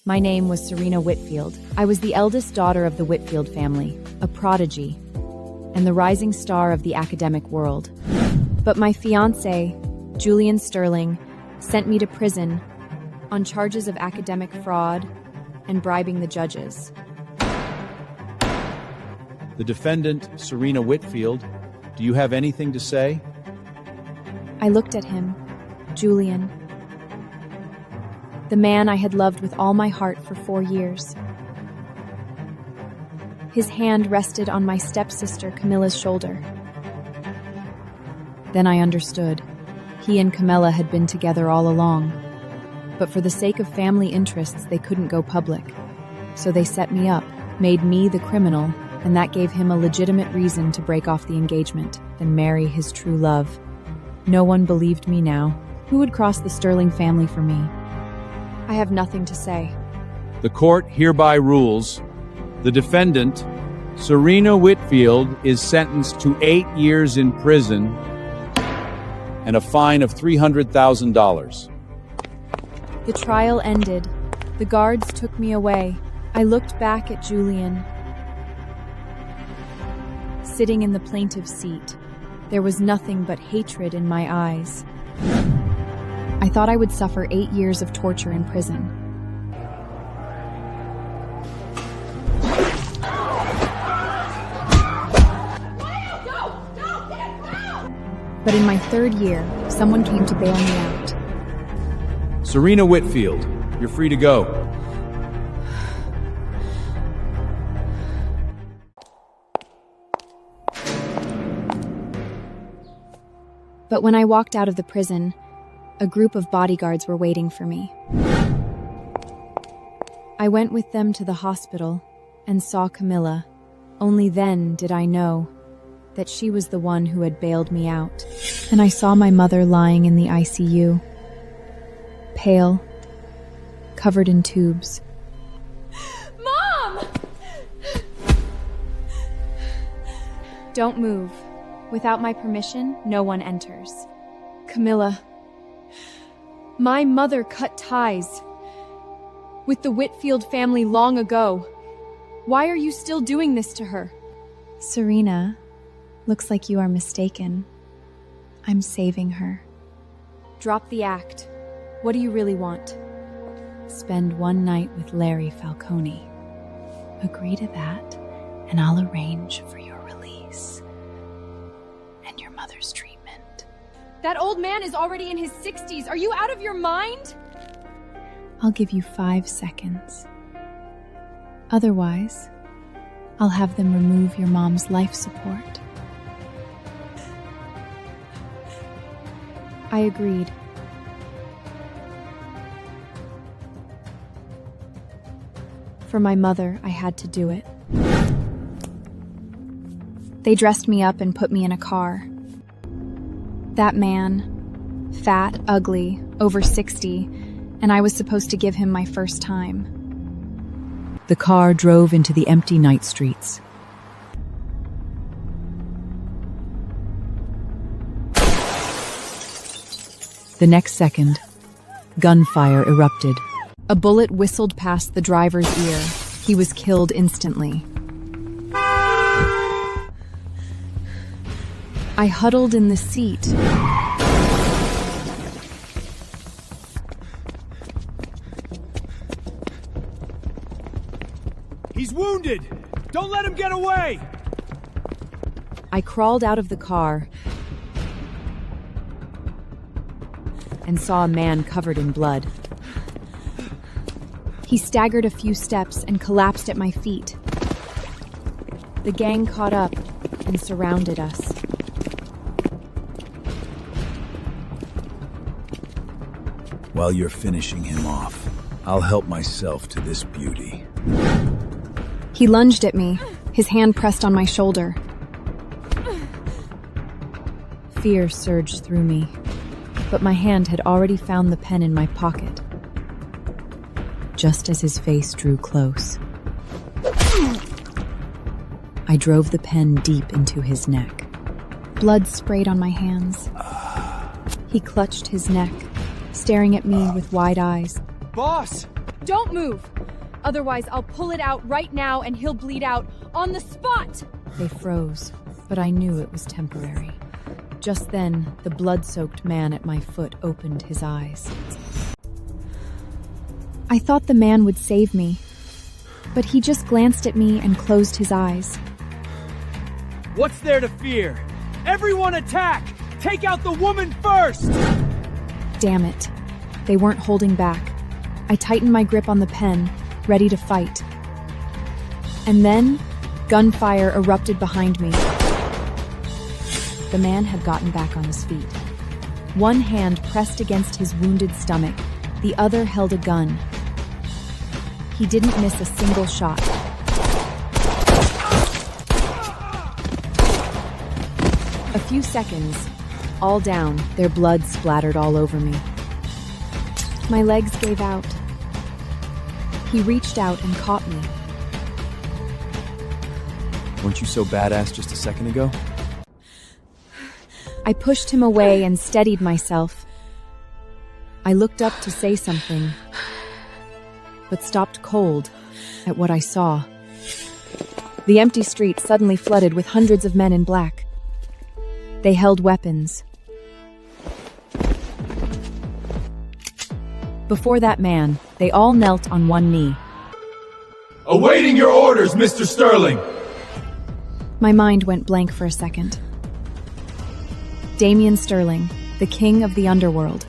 My name was Serena Whitfield. I was the eldest daughter of the Whitfield family, a prodigy, and the rising star of the academic world. But my fiancé, Julian Sterling, sent me to prison on charges of academic fraud and bribing the judges. The defendant, Serena Whitfield, do you have anything to say? I looked at him, Julian, the man I had loved with all my heart for 4 years. His hand rested on my stepsister Camilla's shoulder. Then I understood. He and Camilla had been together all along. But for the sake of family interests, they couldn't go public. So they set me up, made me the criminal, and that gave him a legitimate reason to break off the engagement, then marry his true love. No one believed me now. Who would cross the Sterling family for me? I have nothing to say. The court hereby rules the defendant, Serena Whitfield, is sentenced to 8 years in prison and a fine of $300,000. The trial ended. The guards took me away. I looked back at Julian, sitting in the plaintiff's seat. There was nothing but hatred in my eyes. I thought I would suffer 8 years of torture in prison. But in my 3rd year, someone came to bail me out. Serena Whitfield, you're free to go. But when I walked out of the prison, a group of bodyguards were waiting for me. I went with them to the hospital and saw Camilla. Only then did I know that she was the one who had bailed me out. And I saw my mother lying in the ICU, pale, covered in tubes. Mom! Don't move. Without my permission, no one enters. Camilla, my mother cut ties with the Whitfield family long ago. Why are you still doing this to her? Serena, looks like you are mistaken. I'm saving her. Drop the act. What do you really want? Spend one night with Larry Falcone. Agree to that, and I'll arrange for your release and your mother's treatment. That old man is already in his 60s. Are you out of your mind? I'll give you 5 seconds. Otherwise, I'll have them remove your mom's life support. I agreed. For my mother, I had to do it. They dressed me up and put me in a car. That man, fat, ugly, over 60, and I was supposed to give him my first time. The car drove into the empty night streets. The next second, gunfire erupted. A bullet whistled past the driver's ear. He was killed instantly. I huddled in the seat. He's wounded! Don't let him get away! I crawled out of the car and saw a man covered in blood. He staggered a few steps and collapsed at my feet. The gang caught up and surrounded us. While you're finishing him off, I'll help myself to this beauty. He lunged at me, his hand pressed on my shoulder. Fear surged through me, but my hand had already found the pen in my pocket. Just as his face drew close, I drove the pen deep into his neck. Blood sprayed on my hands. He clutched his neck, staring at me with wide eyes. Boss! Don't move! Otherwise, I'll pull it out right now and he'll bleed out on the spot! They froze, but I knew it was temporary. Just then, the blood-soaked man at my foot opened his eyes. I thought the man would save me, but he just glanced at me and closed his eyes. What's there to fear? Everyone attack! Take out the woman first! Damn it. They weren't holding back. I tightened my grip on the pen, ready to fight. And then, gunfire erupted behind me. The man had gotten back on his feet. One hand pressed against his wounded stomach, the other held a gun. He didn't miss a single shot. A few seconds, all down, their blood splattered all over me. My legs gave out. He reached out and caught me. Weren't you so badass just a second ago? I pushed him away and steadied myself. I looked up to say something, but stopped cold at what I saw. The empty street suddenly flooded with hundreds of men in black. They held weapons. Before that man, they all knelt on one knee. Awaiting your orders, Mr. Sterling! My mind went blank for a second. Damien Sterling, the king of the Underworld.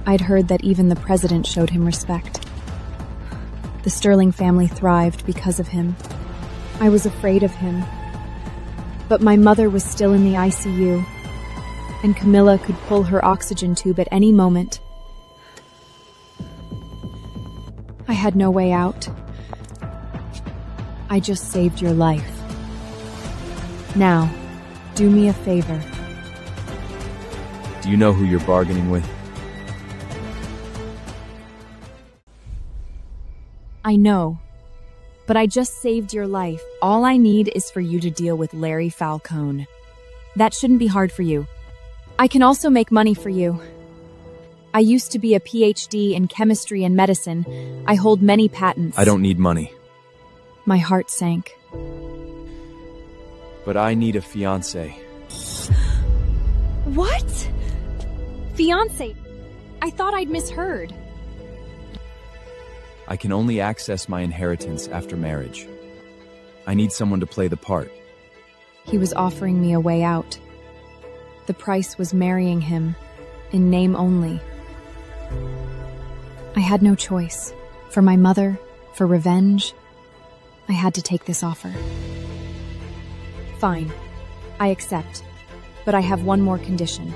I'd heard that even the president showed him respect. The Sterling family thrived because of him. I was afraid of him. But my mother was still in the ICU, and Camilla could pull her oxygen tube at any moment. I had no way out. I just saved your life. Now, do me a favor. Do you know who you're bargaining with? I know. But I just saved your life. All I need is for you to deal with Larry Falcone. That shouldn't be hard for you. I can also make money for you. I used to be a PhD in chemistry and medicine. I hold many patents. I don't need money. My heart sank. But I need a fiancé. What? Fiancé? I thought I'd misheard. I can only access my inheritance after marriage. I need someone to play the part. He was offering me a way out. The price was marrying him, in name only. I had no choice. For my mother, for revenge, I had to take this offer. Fine, I accept. But I have one more condition.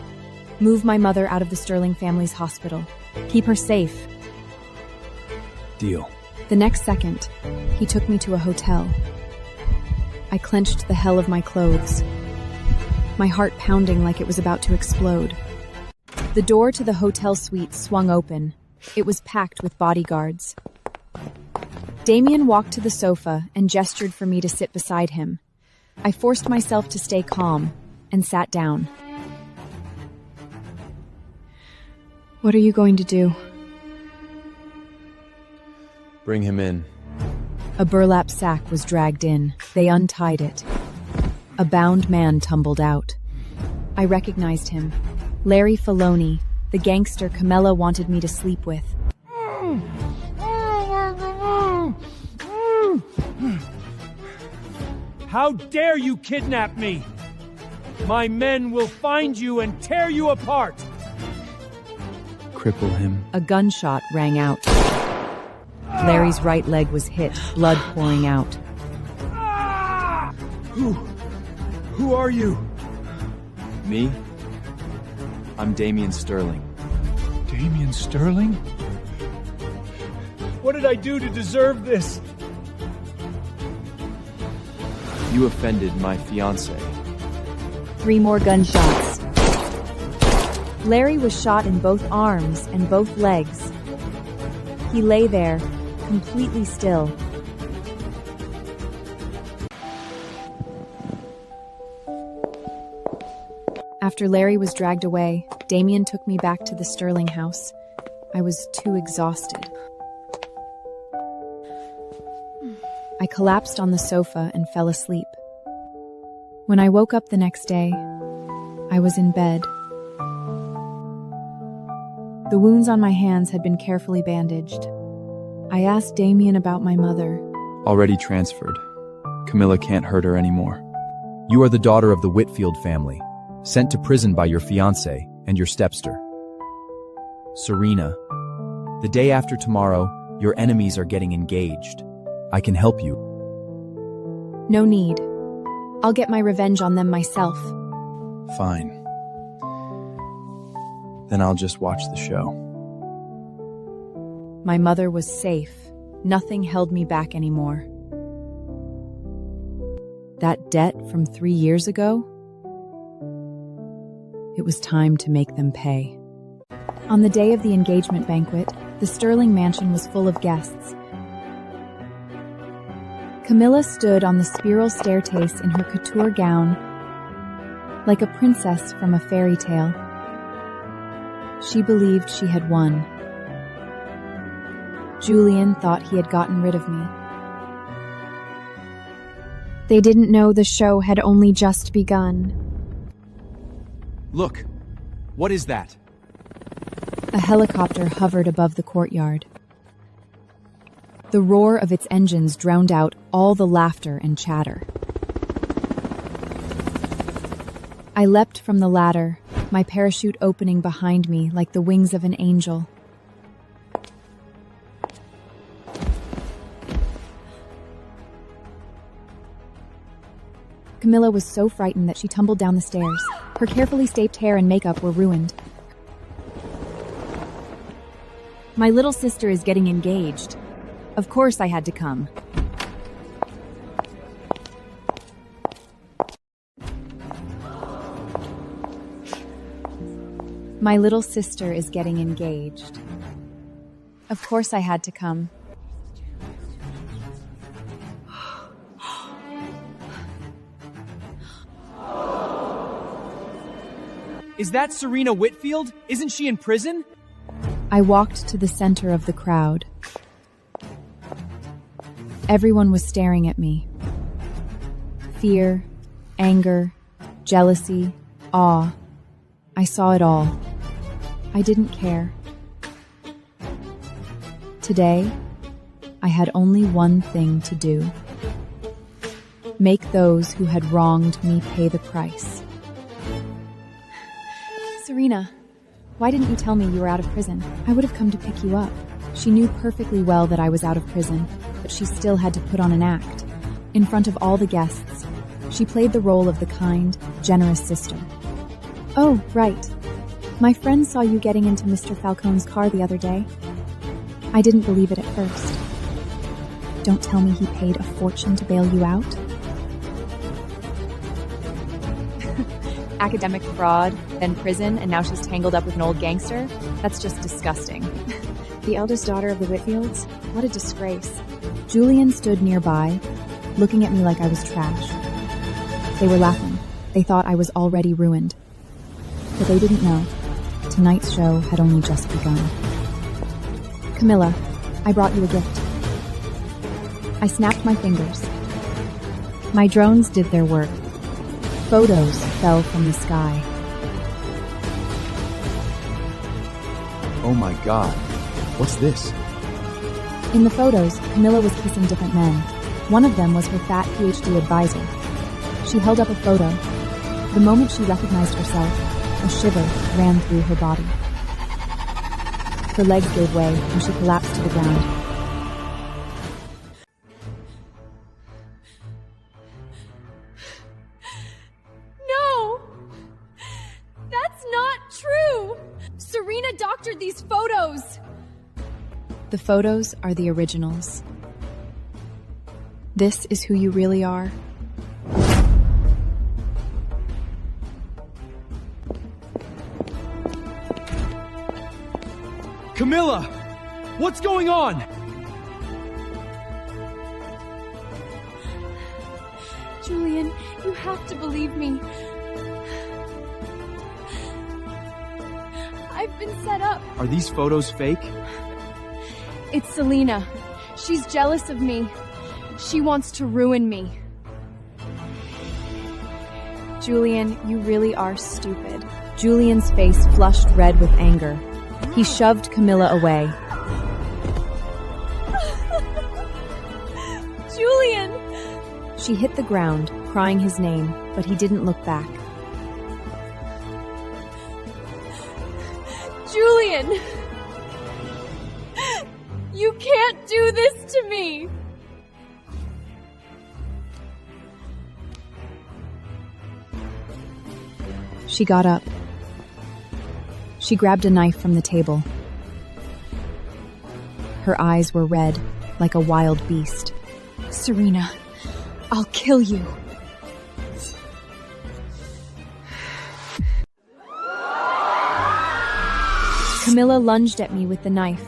Move my mother out of the Sterling family's hospital. Keep her safe. Deal. The next second, he took me to a hotel. I clenched the hell of my clothes, my heart pounding like it was about to explode. The door to the hotel suite swung open. It was packed with bodyguards. Damien walked to the sofa and gestured for me to sit beside him. I forced myself to stay calm and sat down. What are you going to do? Bring him in. A burlap sack was dragged in. They untied it. A bound man tumbled out. I recognized him. Larry Falcone, the gangster Camilla wanted me to sleep with. How dare you kidnap me? My men will find you and tear you apart! Cripple him. A gunshot rang out. Larry's right leg was hit, blood pouring out. Who are you? Me? I'm Damien Sterling. Damien Sterling? What did I do to deserve this? You offended my fiancé. 3 more gunshots. Larry was shot in both arms and both legs. He lay there, completely still. After Larry was dragged away, Damien took me back to the Sterling house. I was too exhausted. I collapsed on the sofa and fell asleep. When I woke up the next day, I was in bed. The wounds on my hands had been carefully bandaged. I asked Damien about my mother. Already transferred. Camilla can't hurt her anymore. You are the daughter of the Whitfield family, sent to prison by your fiancé and your stepster. Serena, the day after tomorrow, your enemies are getting engaged. I can help you. No need. I'll get my revenge on them myself. Fine. Then I'll just watch the show. My mother was safe. Nothing held me back anymore. That debt from 3 years ago? It was time to make them pay. On the day of the engagement banquet, the Sterling mansion was full of guests. Camilla stood on the spiral staircase in her couture gown, like a princess from a fairy tale. She believed she had won. Julian thought he had gotten rid of me. They didn't know the show had only just begun. Look, what is that? A helicopter hovered above the courtyard. The roar of its engines drowned out all the laughter and chatter. I leapt from the ladder, my parachute opening behind me like the wings of an angel. Camilla was so frightened that she tumbled down the stairs. Her carefully staped hair and makeup were ruined. My little sister is getting engaged. Of course I had to come. My little sister is getting engaged. Of course I had to come. Is that Serena Whitfield? Isn't she in prison? I walked to the center of the crowd. Everyone was staring at me. Fear, anger, jealousy, awe. I saw it all. I didn't care. Today, I had only one thing to do. Make those who had wronged me pay the price. Serena, why didn't you tell me you were out of prison? I would have come to pick you up. She knew perfectly well that I was out of prison, but she still had to put on an act. In front of all the guests, she played the role of the kind, generous sister. Oh, right. My friend saw you getting into Mr. Falcone's car the other day. I didn't believe it at first. Don't tell me he paid a fortune to bail you out. Academic fraud, then prison, and now she's tangled up with an old gangster? That's just disgusting. The eldest daughter of the Whitfields? What a disgrace. Julian stood nearby, looking at me like I was trash. They were laughing. They thought I was already ruined. But they didn't know. Tonight's show had only just begun. Camilla, I brought you a gift. I snapped my fingers. My drones did their work. Photos fell from the sky. Oh my God. What's this? In the photos, Camilla was kissing different men. One of them was her fat PhD advisor. She held up a photo. The moment she recognized herself, a shiver ran through her body. Her legs gave way and she collapsed to the ground. No! That's not true! Serena doctored these photos! The photos are the originals. This is who you really are. Camilla! What's going on? Julian, you have to believe me. I've been set up. Are these photos fake? It's Selena. She's jealous of me. She wants to ruin me. Julian, you really are stupid. Julian's face flushed red with anger. He shoved Camilla away. Julian! She hit the ground, crying his name, but he didn't look back. Julian! You can't do this to me! She got up. She grabbed a knife from the table. Her eyes were red, like a wild beast. Serena, I'll kill you. Camilla lunged at me with the knife.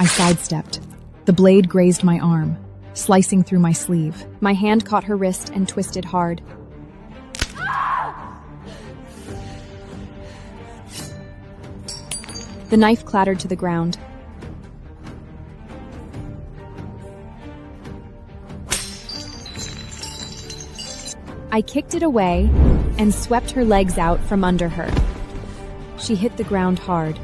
I sidestepped. The blade grazed my arm, slicing through my sleeve. My hand caught her wrist and twisted hard. The knife clattered to the ground. I kicked it away and swept her legs out from under her. She hit the ground hard.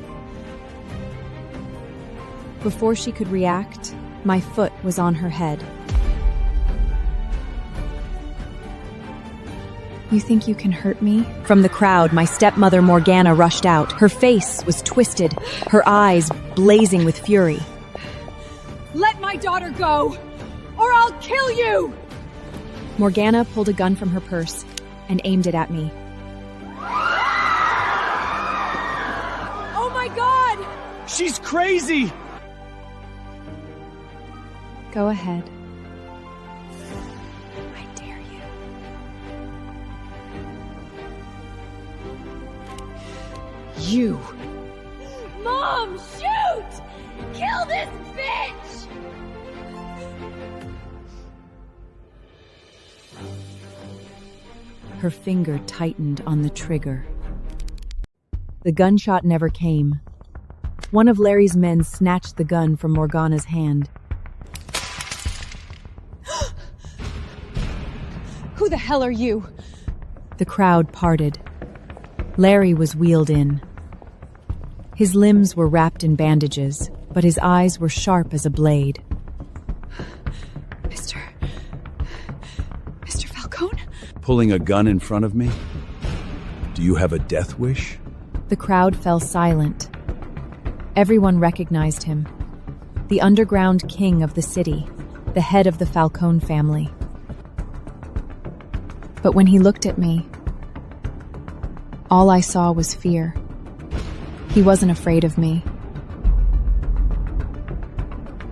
Before she could react, my foot was on her head. You think you can hurt me? From the crowd, my stepmother Morgana rushed out. Her face was twisted, her eyes blazing with fury. Let my daughter go, or I'll kill you! Morgana pulled a gun from her purse and aimed it at me. Oh my God! She's crazy! Go ahead. I dare you. You! Mom, shoot! Kill this bitch! Her finger tightened on the trigger. The gunshot never came. One of Larry's men snatched the gun from Morgana's hand. Who the hell are you? The crowd parted. Larry was wheeled in. His limbs were wrapped in bandages, but his eyes were sharp as a blade. Mr. Falcone? Pulling a gun in front of me? Do you have a death wish? The crowd fell silent. Everyone recognized him. The underground king of the city, the head of the Falcone family. But when he looked at me, all I saw was fear. He wasn't afraid of me.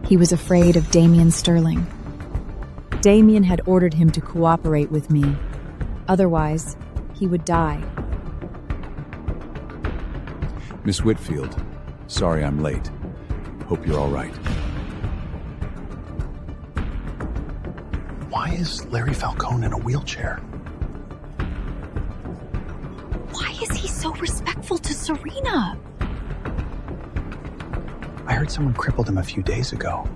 He was afraid of Damien Sterling. Damien had ordered him to cooperate with me. Otherwise, he would die. Miss Whitfield, sorry I'm late. Hope you're all right. Why is Larry Falcone in a wheelchair? Why is he so respectful to Serena? I heard someone crippled him a few days ago.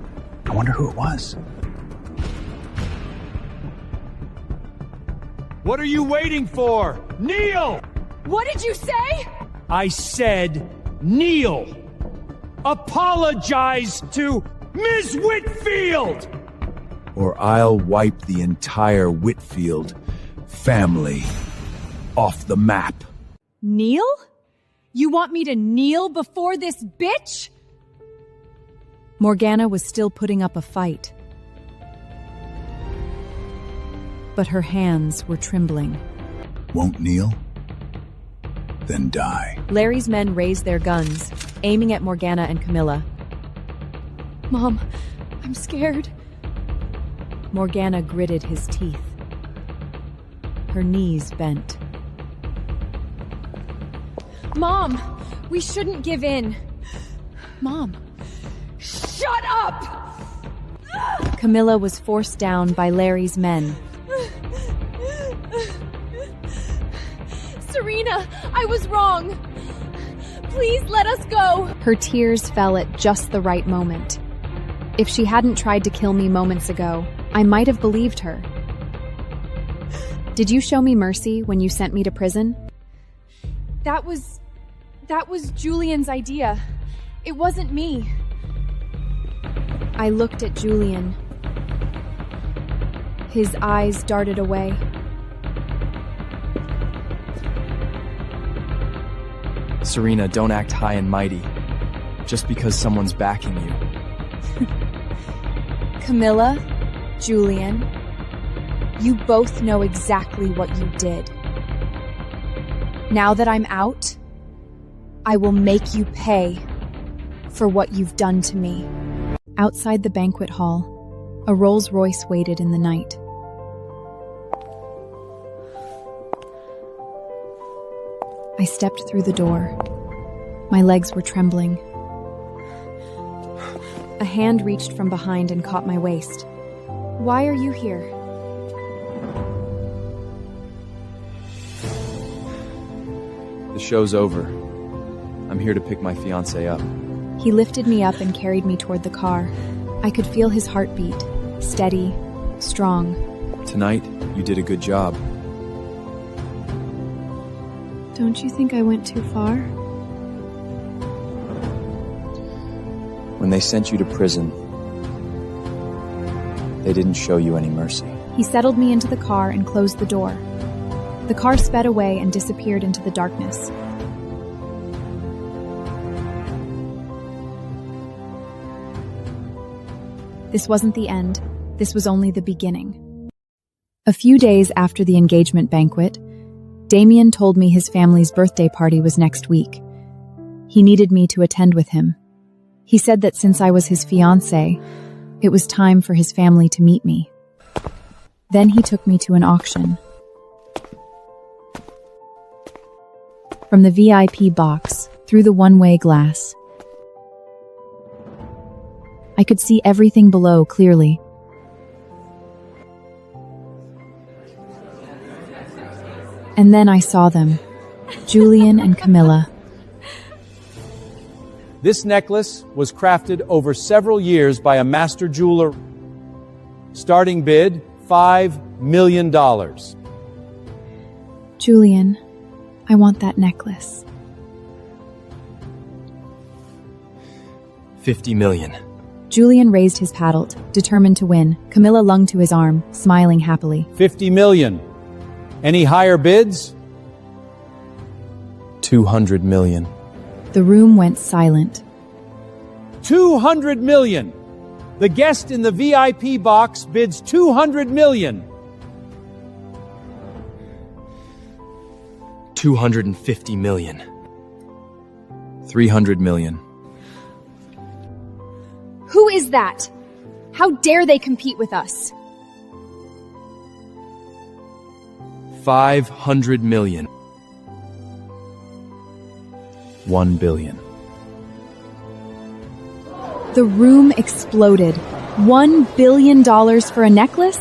I wonder who it was. What are you waiting for? Kneel! What did you say? I said kneel! Apologize to Ms. Whitfield! Or I'll wipe the entire Whitfield family off the map. Kneel? You want me to kneel before this bitch? Morgana was still putting up a fight. But her hands were trembling. Won't kneel? Then die. Larry's men raised their guns, aiming at Morgana and Camilla. Mom, I'm scared. Morgana gritted his teeth. Her knees bent. Mom, we shouldn't give in. Mom. Shut up! Camilla was forced down by Larry's men. Serena, I was wrong. Please let us go. Her tears fell at just the right moment. If she hadn't tried to kill me moments ago, I might have believed her. Did you show me mercy when you sent me to prison? That was Julian's idea. It wasn't me. I looked at Julian. His eyes darted away. Serena, don't act high and mighty. Just because someone's backing you. Camilla, Julian, you both know exactly what you did. Now that I'm out, I will make you pay for what you've done to me. Outside the banquet hall, a Rolls-Royce waited in the night. I stepped through the door. My legs were trembling. A hand reached from behind and caught my waist. Why are you here? The show's over. I'm here to pick my fiancé up. He lifted me up and carried me toward the car. I could feel his heartbeat, steady, strong. Tonight, you did a good job. Don't you think I went too far? When they sent you to prison, they didn't show you any mercy. He settled me into the car and closed the door. The car sped away and disappeared into the darkness. This wasn't the end. This was only the beginning. A few days after the engagement banquet, Damien told me his family's birthday party was next week. He needed me to attend with him. He said that since I was his fiancée, it was time for his family to meet me. Then he took me to an auction. From the VIP box, through the one-way glass, I could see everything below clearly. And then I saw them, Julian and Camilla. This necklace was crafted over several years by a master jeweler. Starting bid, $5 million. Julian, I want that necklace. 50 million. Julian raised his paddle, determined to win. Camilla lunged to his arm, smiling happily. 50 million. Any higher bids? 200 million. The room went silent. 200 million. The guest in the VIP box bids 200 million. 250 million. 300 million. Who is that? How dare they compete with us? 500 million. 1 billion. The room exploded. $1 billion for a necklace?